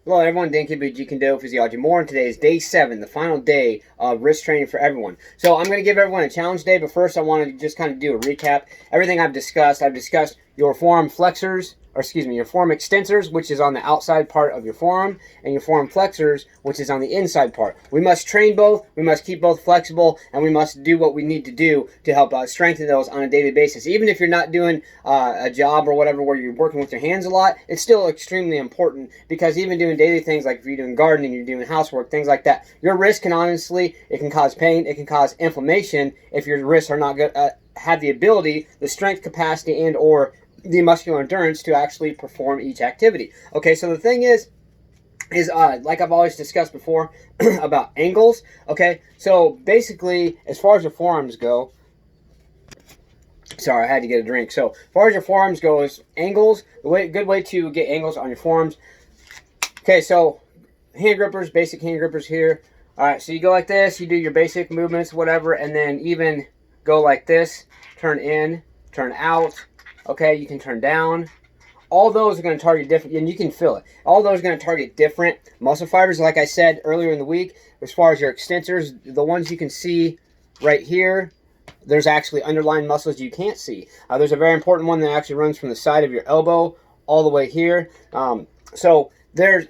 Hello everyone, Dan Kibbe, Jeet, Kune Physiology More, and today is day 7, the final day of wrist training for everyone. So I'm going to give everyone a challenge day, but first I want to just kind of do a recap. Everything I've discussed your forearm flexors, your forearm extensors, which is on the outside part of your forearm, and your forearm flexors, which is on the inside part. We must train both, we must keep both flexible, and we must do what we need to do to help strengthen those on a daily basis. Even if you're not doing a job or whatever where you're working with your hands a lot, it's still extremely important, because even doing daily things like if you're doing gardening, you're doing housework, things like that, your wrist can honestly, it can cause pain, it can cause inflammation if your wrists are not good, have the ability, the strength, capacity, and or the muscular endurance to actually perform each activity. Okay, so the thing is like I've always discussed before about angles. Okay, so basically, as far as your forearms go, sorry, I had to get a drink. So, as far as your forearms go, is angles. Good way to get angles on your forearms. Okay, so hand grippers, basic hand grippers here. All right, so you go like this. You do your basic movements, whatever, and then even go like this. Turn in, turn out. Okay, you can turn down. All those are going to target different, and you can feel it. All those are going to target different muscle fibers. Like I said earlier in the week, as far as your extensors, the ones you can see right here, there's actually underlying muscles you can't see. There's a very important one that actually runs from the side of your elbow all the way here. So there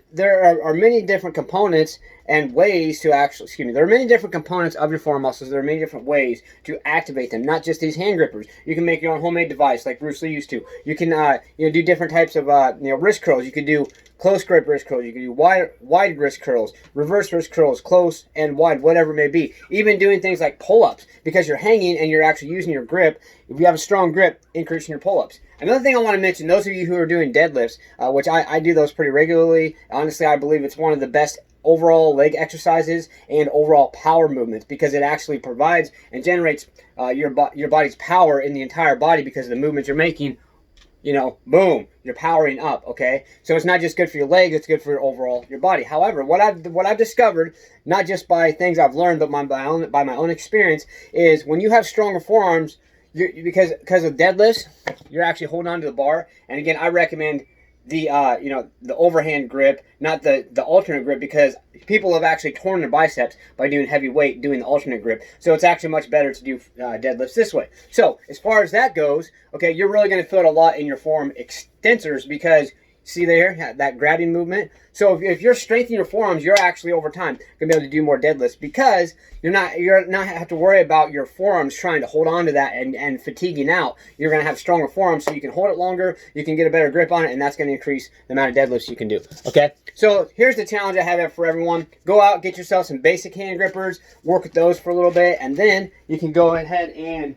are many different components and ways to actually, there are many different components of your forearm muscles. There are many different ways to activate them, not just these hand grippers. You can make your own homemade device like Bruce Lee used to. You can do different types of wrist curls. You could do close grip wrist curls. You can do wide wrist curls, reverse wrist curls, close and wide, whatever it may be. Even doing things like pull-ups, because you're hanging and you're actually using your grip. If you have a strong grip, increasing your pull-ups. Another thing I want to mention, those of you who are doing deadlifts, which I do those pretty regularly. Honestly, I believe it's one of the best overall leg exercises and overall power movements, because it actually provides and generates your body's power in the entire body because of the movements you're making. Boom, you're powering up. Okay, so it's not just good for your legs; it's good for your body. However, what I've discovered, not just by things I've learned, but by my own experience, is when you have stronger forearms, because of deadlifts, you're actually holding on to the bar. And again, I recommend the the overhand grip, not the alternate grip, because people have actually torn their biceps by doing heavy weight, doing the alternate grip. So it's actually much better to do deadlifts this way. So as far as that goes, okay, you're really going to feel it a lot in your forearm extensors, because see there, that grabbing movement. So if you're strengthening your forearms, you're actually over time going to be able to do more deadlifts, because you're not have to worry about your forearms trying to hold on to that and fatiguing out. You're going to have stronger forearms, so you can hold it longer, you can get a better grip on it, and that's going to increase the amount of deadlifts you can do. Okay, so here's the challenge I have for everyone. Go out, get yourself some basic hand grippers, work with those for a little bit, and then you can go ahead and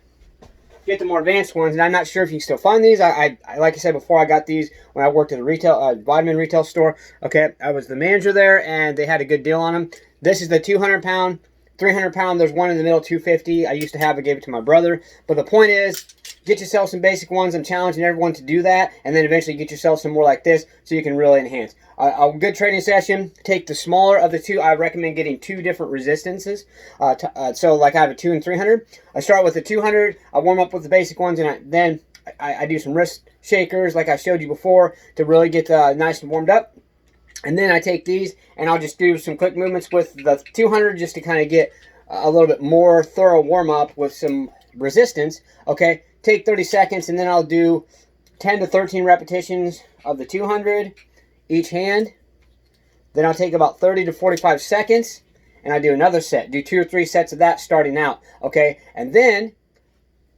get the more advanced ones. And I'm not sure if you can still find these. I like I said before, I got these when I worked at a retail vitamin retail store. Okay, I was the manager there, and they had a good deal on them. This is the 200-pound, 300-pound. There's one in the middle, 250. I used to have it, gave it to my brother. But the point is, get yourself some basic ones. I'm challenging everyone to do that, and then eventually get yourself some more like this so you can really enhance. A good training session, take the smaller of the two. I recommend getting 2 different resistances. So like I have a 2 and 300. I start with the 200. I warm up with the basic ones, and then I do some wrist shakers like I showed you before to really get nice and warmed up. And then I take these and I'll just do some quick movements with the 200 just to kind of get a little bit more thorough warm up with some resistance. Okay, take 30 seconds, and then I'll do 10 to 13 repetitions of the 200 each hand. Then I'll take about 30 to 45 seconds and I do another set. Do 2 or 3 sets of that starting out. Okay, and then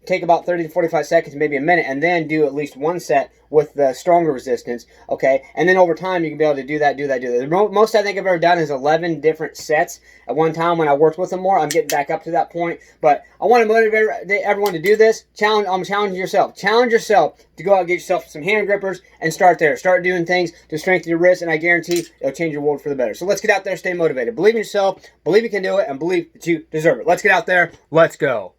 take about 30 to 45 seconds, maybe a minute, and then do at least 1 set with the stronger resistance. Okay, and then over time you can be able to do that. The most I think I've ever done is 11 different sets at one time. When I worked with them more, I'm getting back up to that point. But I want to motivate everyone to do this. I'm challenging yourself. Challenge yourself to go out and get yourself some hand grippers and start there. Start doing things to strengthen your wrists, and I guarantee it'll change your world for the better. So let's get out there, stay motivated. Believe in yourself, believe you can do it, and believe that you deserve it. Let's get out there. Let's go.